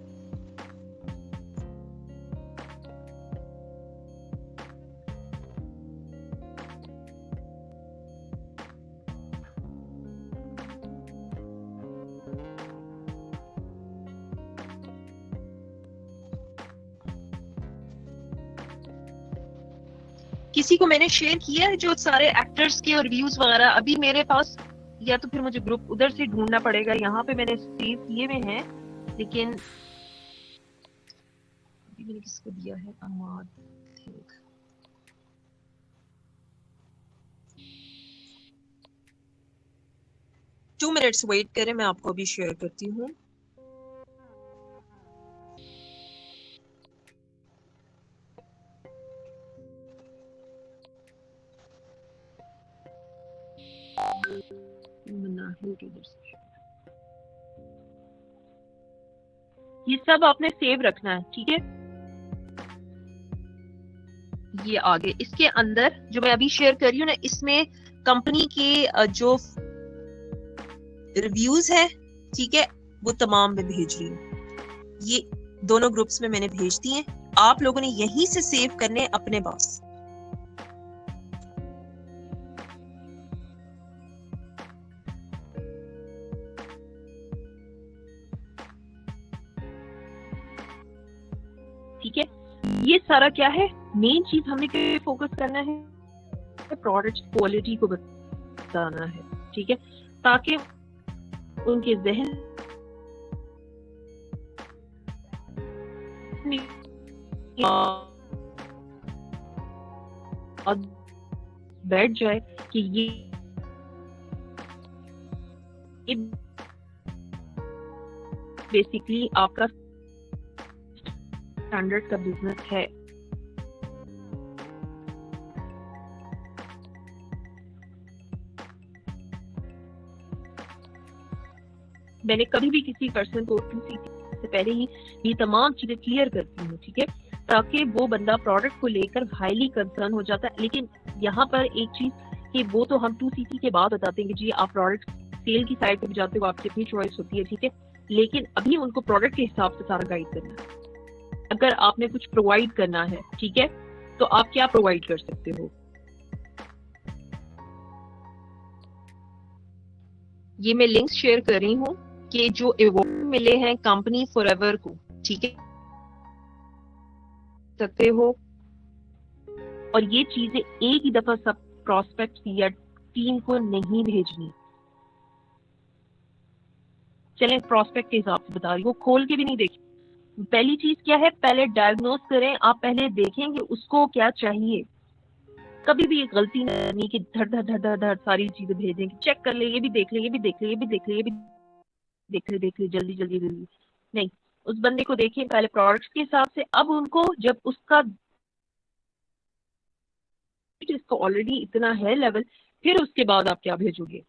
किसी को मैंने शेयर किया है जो सारे एक्टर्स के रिव्यूज वगैरह अभी मेरे पास, या तो फिर मुझे ग्रुप उधर से ढूंढना पड़ेगा, यहाँ पे मैंने सेव किए हुए हैं। लेकिन अभी मैंने किसको दिया है, अमाद थिंक। 2 मिनट्स वेट करें, मैं आपको अभी शेयर करती हूँ। मनाहिल के इधर से। ये सब आपने सेव रखना है, ठीक है। ये आगे इसके अंदर जो मैं अभी शेयर कर रही हूँ ना, इसमें कंपनी के जो रिव्यूज है, ठीक है, वो तमाम मैं भेज रही हूँ। ये दोनों ग्रुप्स में मैंने भेज दिए हैं। आप लोगों ने यहीं से सेव करने अपने पास। ठीक है, ये सारा क्या है, मेन चीज हमें क्या फोकस करना है, प्रोडक्ट क्वालिटी को बताना है, ठीक है, ताकि उनके जहन और बैठ जाए कि ये बेसिकली आपका स्टैंडर्ड का बिजनेस है। मैंने कभी भी किसी पर्सन को 2CC से पहले ही ये तमाम चीजें क्लियर करती हूँ, ठीक है, ताकि वो बंदा प्रोडक्ट को लेकर हाईली कंसर्न हो जाता है। लेकिन यहाँ पर एक चीज कि वो तो हम 2CC के बाद बताते हैं कि जी आप प्रोडक्ट सेल की साइड पे भी जाते हो, आपकी अपनी चॉइस होती है, ठीक है, लेकिन अभी उनको प्रोडक्ट के हिसाब से सारा गाइड करना है। अगर आपने कुछ प्रोवाइड करना है, ठीक है, तो आप क्या प्रोवाइड कर सकते हो। ये मैं लिंक्स शेयर कर रही हूँ कि जो अवार्ड मिले हैं कंपनी फॉरएवर को, ठीक है, सकते हो। और ये चीजें एक ही दफा सब प्रोस्पेक्ट या टीम को नहीं भेजनी। चलें प्रोस्पेक्ट के हिसाब से बता रही हूँ, खोल के भी नहीं देखी। पहली चीज क्या है, पहले डायग्नोस करें, आप पहले देखें कि उसको क्या चाहिए। कभी भी एक गलती नहीं कि धड़ धड़ धड़ धड़ धड़ सारी चीजें भेजें, चेक कर ले, ये भी देख ले, ये भी देख ले, ये भी देख ले, ये भी देख ले, जल्दी जल्दी जल्दी नहीं। उस बंदे को देखें पहले प्रोडक्ट्स के हिसाब से, अब उनको जब उसका इसका ऑलरेडी इतना है लेवल, फिर उसके बाद आप क्या भेजोगे।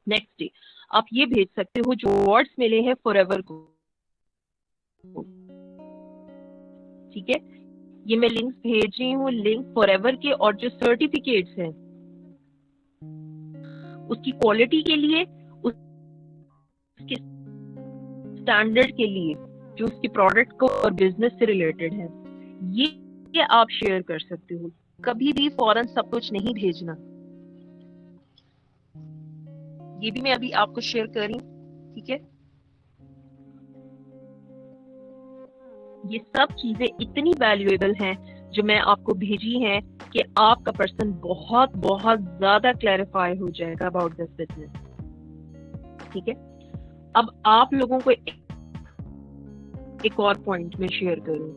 नेक्स्ट डे आप ये भेज सकते हो जो अवार्ड्स मिले हैं फॉरएवर को, ठीक है, ये मैं लिंक्स भेज रही हूँ, लिंक फॉरएवर के, और जो सर्टिफिकेट्स हैं उसकी क्वालिटी के लिए, उसके स्टैंडर्ड के लिए, जो उसके प्रोडक्ट को और बिजनेस से रिलेटेड है, ये आप शेयर कर सकते हो। कभी भी फौरन सब कुछ नहीं भेजना। ये भी मैं अभी आपको शेयर कर रही हूँ, ठीक है। ये सब चीजें इतनी वैल्यूएबल हैं जो मैं आपको भेजी हैं कि आपका पर्सन बहुत बहुत ज्यादा क्लैरिफाई हो जाएगा अबाउट दिस बिजनेस, ठीक है। अब आप लोगों को एक और पॉइंट में शेयर करूं।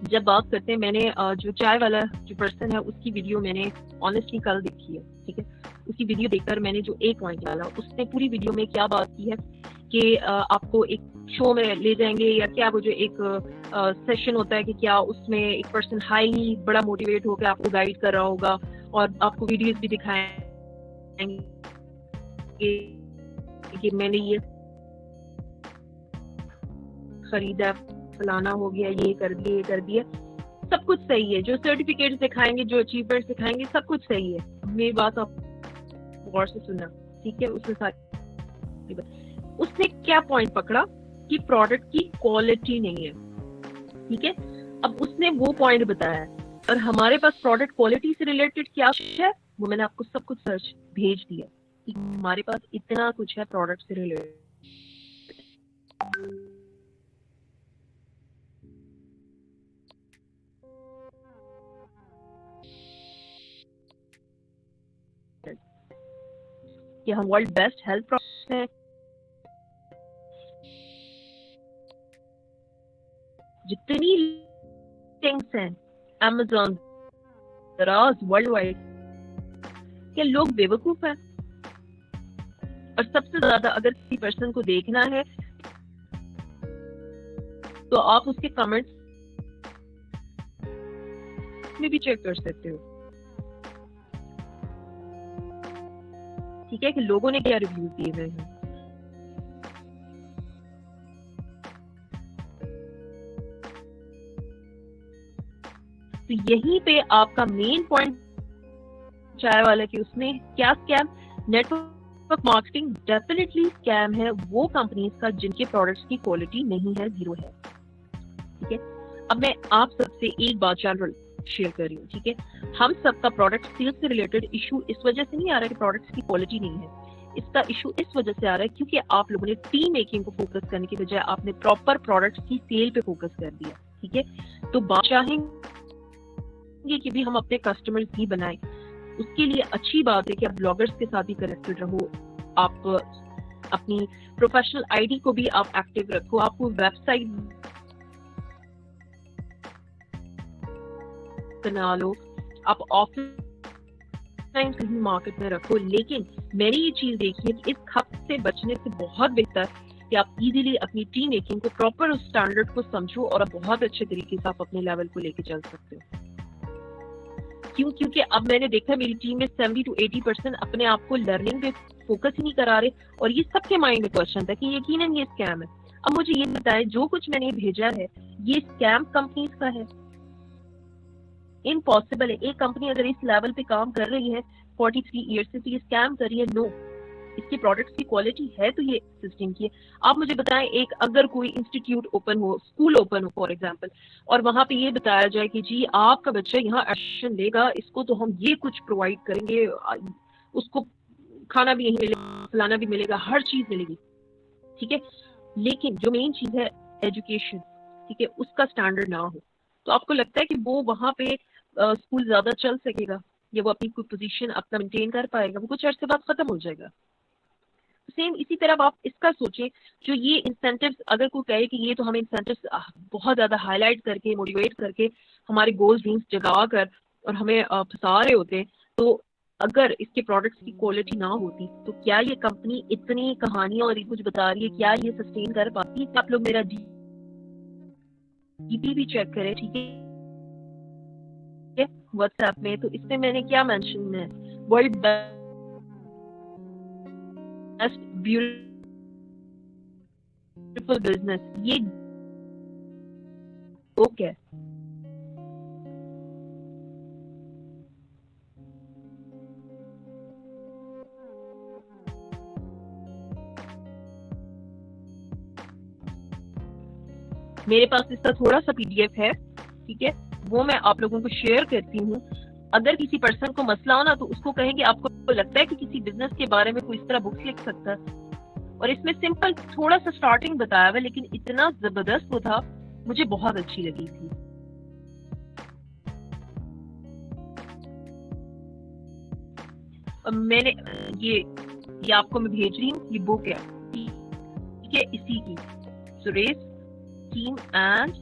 जब बात करते हैं, मैंने जो चाय वाला जो पर्सन है उसकी वीडियो मैंने ऑनेस्टली कल देखी है, ठीक है। उसकी वीडियो देखकर मैंने जो एक पॉइंट डाला, उसने पूरी वीडियो में क्या बात की है कि आपको एक शो में ले जाएंगे या क्या, वो जो एक सेशन होता है कि क्या उसमें एक पर्सन हाईली बड़ा मोटिवेट होकर आपको गाइड कर रहा होगा और आपको वीडियोस भी दिखाएंगे कि मैंने ये खरीदा, फलाना हो गया, ये कर दिया, ये कर दिया, सब कुछ सही है। जो सर्टिफिकेट दिखाएंगे, जो अचीवमेंट दिखाएंगे, सब कुछ सही है। मेरी बात आप गौर से सुनना, ठीक है। उसने क्या पॉइंट पकड़ा कि प्रोडक्ट की क्वालिटी नहीं है, ठीक है। अब उसने वो पॉइंट बताया, और हमारे पास प्रोडक्ट क्वालिटी से रिलेटेड क्या है वो मैंने आपको सब कुछ सर्च भेज दिया। हमारे पास इतना कुछ है प्रोडक्ट से रिलेटेड। कि हम वर्ल्ड बेस्ट हेल्थ प्रोडक्ट्स हैं, जितनी लिंक्स हैं Amazon, दराज, वर्ल्ड वाइड, क्या लोग बेवकूफ हैं? और सबसे ज्यादा अगर किसी पर्सन को देखना है तो आप उसके कमेंट्स में भी चेक कर सकते हो, ठीक है, कि लोगों ने क्या रिव्यूज दिए हुए हैं। तो यहीं पे आपका मेन पॉइंट चाय वाला कि उसमें क्या scam, network marketing definitely scam है वो कंपनीज का जिनके प्रोडक्ट्स की क्वालिटी नहीं है, जीरो है, ठीक है। अब मैं आप सबसे एक बात जनरल शेयर कर रही हूँ, ठीक है। हम सबका प्रोडक्ट सेल्स से रिलेटेड इशू इस वजह से नहीं आ रहा कि प्रोडक्ट्स की क्वालिटी नहीं है, इसका इशू इस वजह से आ रहा है क्योंकि आप लोगों ने टीम मेकिंग को फोकस करने की बजाय आपने प्रॉपर प्रोडक्ट्स की सेल पे फोकस कर दिया, ठीक है। तो बात चाहेंगे कि भी हम अपने कस्टमर्स भी बनाएं, उसके लिए अच्छी बात है कि आप ब्लॉगर्स के साथ भी कनेक्टेड रहो, आप अपनी प्रोफेशनल आईडी को भी आप एक्टिव रखो, आपको वेबसाइट बना लो, आप ऑफलाइन कहीं मार्केट में रखो। लेकिन मैंने ये चीज देखी है कि इस खप से बचने से बहुत बेहतर कि आप इजीली अपनी टीम मेकिंग को प्रॉपर उस स्टैंडर्ड को समझो और आप बहुत अच्छे तरीके से आप अपने लेवल को लेके चल सकते हो। क्यों? क्योंकि अब मैंने देखा मेरी टीम में 70 to 80% अपने आप को लर्निंग पे फोकस ही नहीं करा रहे और ये सबके माइंड में क्वेश्चन था कि यकीनन ये स्कैम है। अब मुझे ये बताएं जो कुछ मैंने भेजा है ये स्कैम कंपनीज का है? इम्पॉसिबल है। एक कंपनी अगर इस लेवल पे काम कर रही है 43 ईयर से तो ये स्कैम कर रही है? नो, इसके प्रोडक्ट्स की क्वालिटी है तो ये सिस्टम की है। आप मुझे बताएं एक अगर कोई इंस्टीट्यूट ओपन हो, स्कूल ओपन हो फॉर एग्जांपल, और वहां पे ये बताया जाए कि जी आपका बच्चा यहाँ एडमिशन लेगा, इसको तो हम ये कुछ प्रोवाइड करेंगे, उसको खाना भी यहीं मिलेगा, खिलाना भी मिलेगा, हर चीज मिलेगी, ठीक है। लेकिन जो मेन चीज है एजुकेशन, ठीक है, उसका स्टैंडर्ड ना हो तो आपको लगता है कि वो वहां पे स्कूल ज्यादा चल सकेगा या वो अपनी कोई पोजीशन अपना मेंटेन कर पाएगा? वो कुछ अर्से बाद खत्म हो जाएगा। सेम इसी तरह आप इसका सोचें, जो ये इंसेंटिव्स अगर कोई कहे कि ये तो हमें इंसेंटिव्स बहुत ज्यादा हाईलाइट करके मोटिवेट करके हमारे गोल्स ड्रीम्स जगा कर और हमें फंसा रहे होते, तो अगर इसके प्रोडक्ट्स की क्वालिटी ना होती तो क्या ये कंपनी इतनी कहानियां और कुछ बता रही है, क्या ये सस्टेन कर पाती? आप लोग मेरा डीपी भी चेक करें, ठीक है, व्हाट्सएप में, तो इसमें मैंने क्या मेंशन है, वर्ल्ड बेस्ट ब्यूटीफुल बिजनेस, ये ओके। मेरे पास इसका थोड़ा सा पीडीएफ है, ठीक है, वो मैं आप लोगों को शेयर करती हूँ। अगर किसी पर्सन को मसला हो ना तो उसको कहें कि आपको लगता है कि किसी बिजनेस के बारे में कोई इस तरह बुक्स लिख सकता है, और इसमें सिंपल थोड़ा सा स्टार्टिंग बताया हुआ लेकिन इतना जबरदस्त वो था, मुझे बहुत अच्छी लगी थी। मैंने ये आपको मैं भेज रही हूँ, ये बुक है, ठीक है, इसी की सुरेश टीम एंड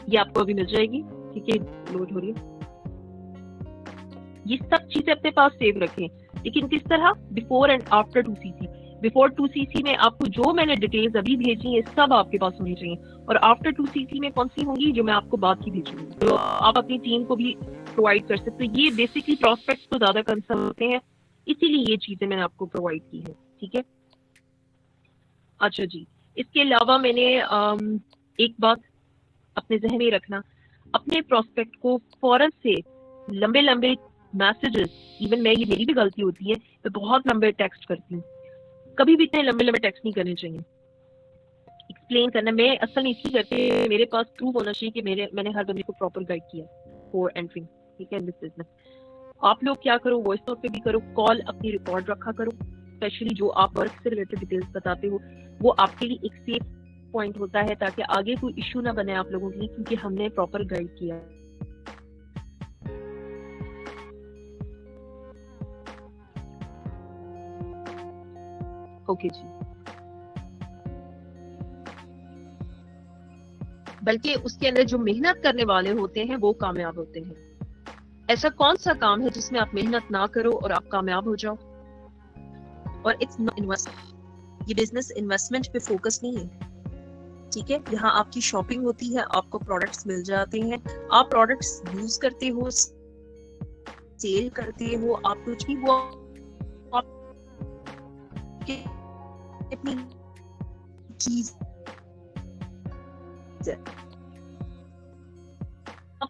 ये आपको अभी मिल जाएगी, ठीक है, लोड हो रही है। ये सब चीजें अपने पास सेव रखें, लेकिन किस तरह? Before and after 2cc। Before 2cc में आपको जो मैंने डिटेल्स अभी भेजी है सब आपके पास होनी चाहिए, और आफ्टर 2cc में कौन सी होंगी जो मैं आपको बाद की भेजूंगी, तो आप अपनी टीम को भी प्रोवाइड कर सकते हो। ये बेसिकली प्रोस्पेक्ट्स को ज्यादा कंसर्न होते हैं, इसीलिए ये चीजें मैंने आपको प्रोवाइड की है, ठीक है। अच्छा जी, इसके अलावा मैंने एक बात अपने जहन में रखना, अपने प्रोस्पेक्ट को फौरन से लंबे लंबे मैसेजेस, इवन मैं, ये मेरी भी गलती होती है, मैं बहुत लंबे टेक्स्ट करती हूँ, कभी भी इतने लंबे लंबे टेक्स्ट नहीं करने चाहिए। एक्सप्लेन करना, मैं असल में इसलिए करके मेरे पास प्रूफ होना चाहिए कि मैंने हर बंदे को प्रॉपर गाइड किया फॉर एंट्रिंग, ठीक है, दिस बिजनेस। आप लोग क्या करो, वॉइस नोट पे भी करो, कॉल अपनी रिकॉर्ड रखा करो, स्पेशली जो आप वर्क से रिलेटेड डिटेल्स बताते हो वो आपके लिए एक सेफ पॉइंट होता है ताकि आगे कोई इशू ना बने आप लोगों के लिए, क्योंकि हमने प्रॉपर गाइड किया। ओके जी। बल्कि उसके अंदर जो मेहनत करने वाले होते हैं वो कामयाब होते हैं। ऐसा कौन सा काम है जिसमें आप मेहनत ना करो और आप कामयाब हो जाओ? और इट्स नॉट इन्वेस्ट, ये बिजनेस इन्वेस्टमेंट पे फोकस नहीं है, ठीक है। यहाँ आपकी शॉपिंग होती है, आपको प्रोडक्ट्स मिल जाते हैं, आप प्रोडक्ट्स यूज करते हो, सेल करते हो, आप कुछ भी वो अपनी चीज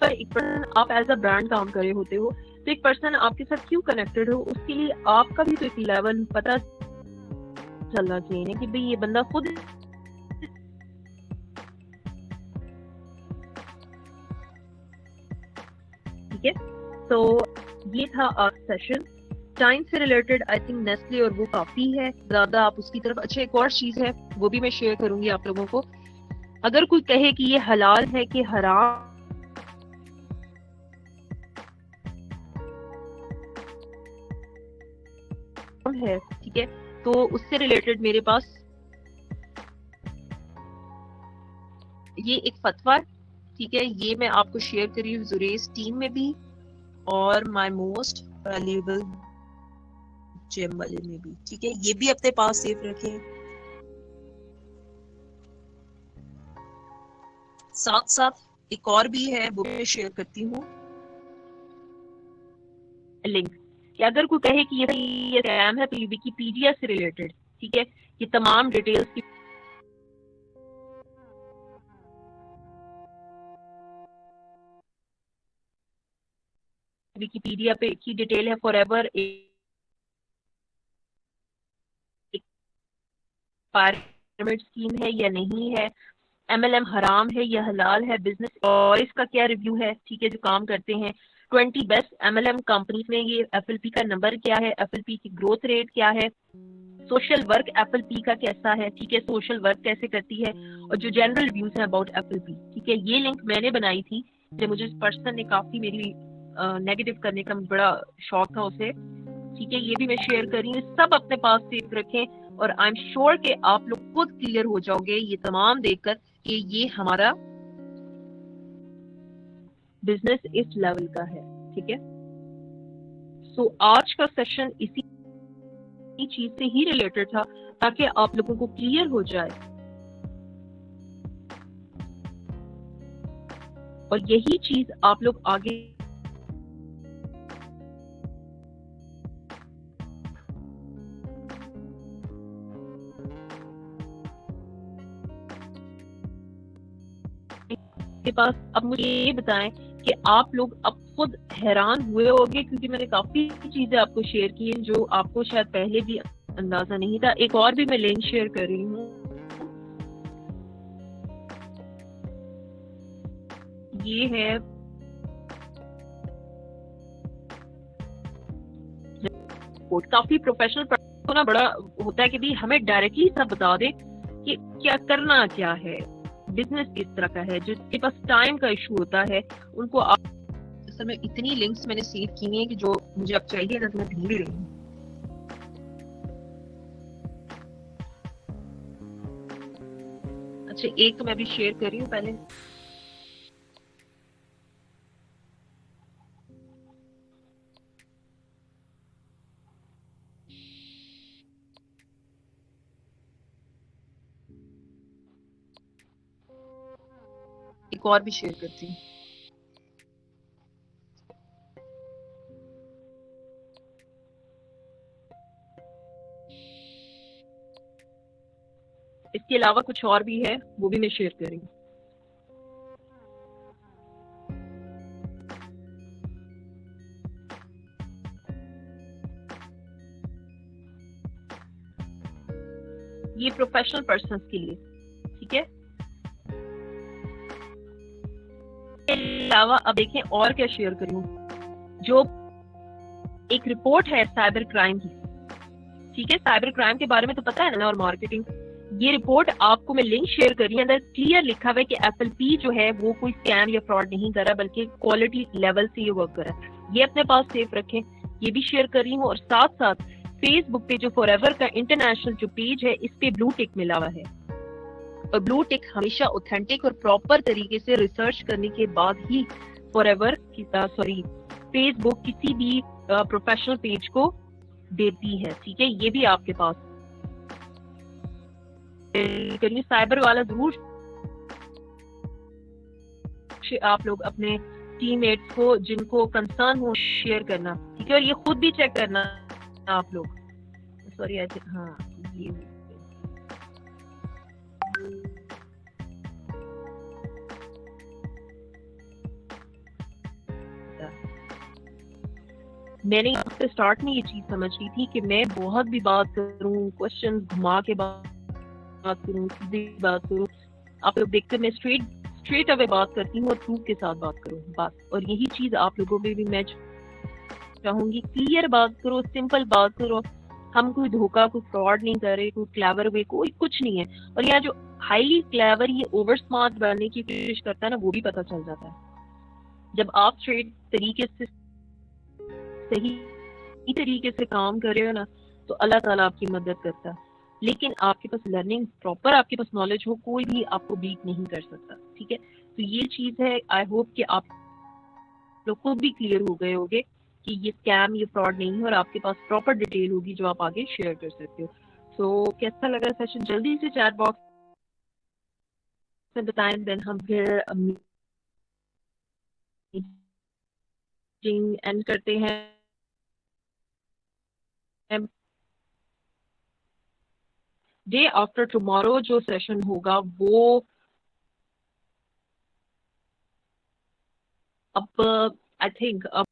पर एक पर्सन आप एज अ ब्रांड काम कर रहे होते हो, तो एक पर्सन आपके साथ क्यों कनेक्टेड हो, उसके लिए आपका भी तो एक लेवल पता चलना चाहिए कि भाई ये बंदा खुद, ठीक है। तो ये था आज सेशन टाइम से रिलेटेड। आई थिंक नेस्ले और वो काफी है ज्यादा आप उसकी तरफ। अच्छा, एक और चीज है वो भी मैं शेयर करूंगी आप लोगों को। अगर कोई कहे कि ये हलाल है कि हराम है, ठीक है, तो उससे रिलेटेड मेरे पास ये एक फतवा, ठीक है, ये मैं आपको शेयर करी हूँ जुरेज टीम में भी और माय मोस्ट वैल्यूएबल जेम वाले में भी, ठीक है। ये भी अपने पास सेव रखें। साथ साथ एक और भी है वो मैं शेयर करती हूँ लिंक, कि अगर कोई कहे कि ये स्कैम है तो ये विकिपीडिया से रिलेटेड, ठीक है, ये तमाम डिटेल्स की विकिपीडिया पे की डिटेल है। फॉरएवर एक पिरामिड स्कीम है या नहीं है, एमएलएम हराम है या हलाल है, बिजनेस और इसका क्या रिव्यू है, ठीक है, जो काम करते हैं 20 बेस्ट एमएलएम कंपनीज में, ये एफएलपी का नंबर क्या है, एफएलपी की ग्रोथ रेट क्या है, सोशल वर्क एफएलपी का कैसा है, ठीक है, सोशल वर्क कैसे करती है, और जो जनरल रिव्यूज हैं अबाउट एफएलपी, ठीक है। ये लिंक मैंने बनाई थी, जो मुझे पर्सन ने काफी मेरी नेगेटिव करने का बड़ा शौक था उसे, ठीक है, ये भी मैं शेयर कर रही हूँ। सब अपने पास सेव रखें और आई एम श्योर कि आप लोग खुद क्लियर हो जाओगे ये तमाम देखकर कि ये हमारा बिजनेस इस लेवल का है, ठीक है। सो आज का सेशन इसी चीज से ही रिलेटेड था ताकि आप लोगों को क्लियर हो जाए, और यही चीज आप लोग आगे के पास। अब मुझे ये बताएं कि आप लोग अब खुद हैरान हुए होंगे, क्योंकि मैंने काफी चीजें आपको शेयर की हैं जो आपको शायद पहले भी अंदाजा नहीं था। एक और भी मैं लिंक शेयर कर रही हूँ, ये है काफी प्रोफेशनल ना, बड़ा होता है कि भी हमें डायरेक्टली सब बता दे कि क्या करना क्या है, बिजनेस किस तरह का है। जिसके पास टाइम का इशू होता है उनको आप, असल में इतनी लिंक्स मैंने सेव की हैं कि जो मुझे अब चाहिए ना तो मैं ढूंढ रही हूँ। अच्छा, एक तो मैं भी शेयर कर रही हूँ पहले। एक और भी शेयर करती हूँ। इसके अलावा कुछ और भी है वो भी मैं शेयर कर रही हूँ। ये प्रोफेशनल पर्सन्स के लिए, ठीक है। अलावा अब देखें और क्या शेयर करूं, जो एक रिपोर्ट है साइबर क्राइम की, ठीक है। साइबर क्राइम के बारे में तो पता है ना, और मार्केटिंग ये रिपोर्ट आपको मैं लिंक शेयर कर रही हूँ, अंदर क्लियर लिखा हुआ है कि FLP जो है वो कोई स्कैम या फ्रॉड नहीं कर रहा, बल्कि क्वालिटी लेवल से ये वर्क कर रहा है। ये अपने पास सेफ रखें, ये भी शेयर कर रही हूँ। और साथ साथ फेसबुक पे जो फॉरएवर का इंटरनेशनल जो पेज है, इस पे ब्लू टिक मिला हुआ है, और ब्लू टिक हमेशा ऑथेंटिक और प्रॉपर तरीके से रिसर्च करने के बाद ही फॉरएवर फेसबुक किसी भी प्रोफेशनल पेज को देती है। ठीक है, ये भी आपके पास करिए। साइबर वाला जरूर आप लोग अपने टीममेट्स को जिनको कंसर्न हो शेयर करना, ठीक है। और ये खुद भी चेक करना आप लोग, सॉरी हाँ ये मैंने आपसे स्टार्ट में ये चीज समझ ली थी कि मैं बहुत भी बात करूं, क्वेश्चन घुमा के बात करूं, सीधी बात करूं, आप लोग देखते मैं स्ट्रेट अवे बात करती हूँ और प्रूफ के साथ बात करूं बस। और यही चीज आप लोगों पे भी मैं चाहूंगी, क्लियर बात करो, सिंपल बात करो। हम कोई धोखा, कोई फ्रॉड नहीं कर रहे, कोई क्लेवर वे, कोई कुछ नहीं है। और यहाँ जो हाईली क्लेवर ये ओवर स्मार्ट बनने की कोशिश करता है ना, वो भी पता चल जाता है। जब आप स्ट्रेट तरीके से सही तरीके से काम कर रहे हो ना, तो अल्लाह ताला आपकी मदद करता है। लेकिन आपके पास लर्निंग प्रॉपर, आपके पास नॉलेज हो, कोई भी आपको बीट नहीं कर सकता। ठीक है, तो ये चीज है। आई होप कि आप लोग को भी क्लियर हो गए होंगे कि ये स्कैम, ये फ्रॉड नहीं है, और आपके पास प्रॉपर डिटेल होगी जो आप आगे शेयर कर सकते हो। तो कैसा लगा सेशन, जल्दी से चैट बॉक्स में बताएं, देन हम फिर मीटिंग एंड करते हैं। डे आफ्टर टुमारो जो सेशन होगा वो अब आई थिंक अब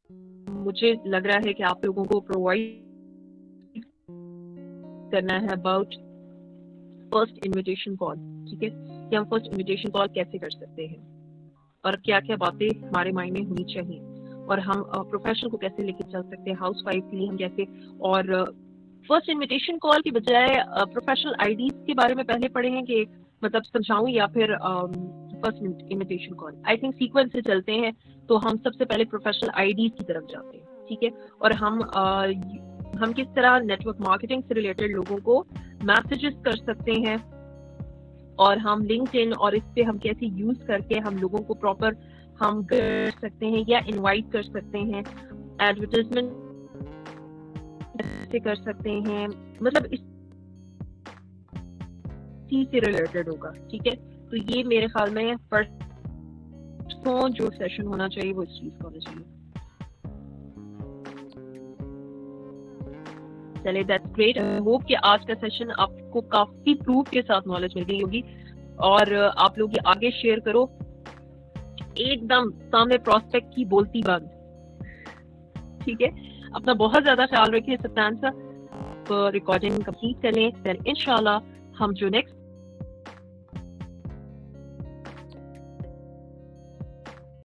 मुझे लग रहा है कि आप लोगों को प्रोवाइड करना है अबाउट फर्स्ट इनविटेशन कॉल। ठीक है, कि हम फर्स्ट इनविटेशन कॉल कैसे कर सकते हैं और क्या क्या बातें हमारे माइंड में होनी चाहिए, और हम प्रोफेशनल को कैसे लेके चल सकते हैं, हाउस वाइफ के लिए हम कैसे। और फर्स्ट इनविटेशन कॉल की बजाय प्रोफेशनल आईडीज के बारे में पहले पढ़े हैं कि मतलब समझाऊं, या फिर first invitation call. I think sequence से चलते हैं, तो हम सबसे पहले प्रोफेशनल आईडीज की तरफ जाते हैं। ठीक है, और हम किस तरह नेटवर्क मार्केटिंग से रिलेटेड लोगों को मैसेजेस कर सकते हैं, और हम लिंक्डइन और इस पे हम कैसे यूज करके हम लोगों को प्रॉपर हम कर सकते हैं या इनवाइट कर सकते हैं, एडवर्टाइजमेंट कैसे कर सकते हैं, मतलब इस चीज से रिलेटेड होगा। ठीक है, तो ये मेरे ख्याल में परसों जो सेशन होना चाहिए वो इस चीज का होना चाहिए। चले, दैट्स ग्रेट। आई होप कि आज का सेशन आपको काफी प्रूफ के साथ नॉलेज मिल गई होगी, और आप लोग ये आगे शेयर करो। एकदम सामने प्रोस्पेक्ट की बोलती बंद। ठीक है, अपना बहुत ज्यादा ख्याल रखिए। सत्तान सा रिकॉर्डिंग कंप्लीट करें, फिर इंशाल्लाह हम जो नेक्स्ट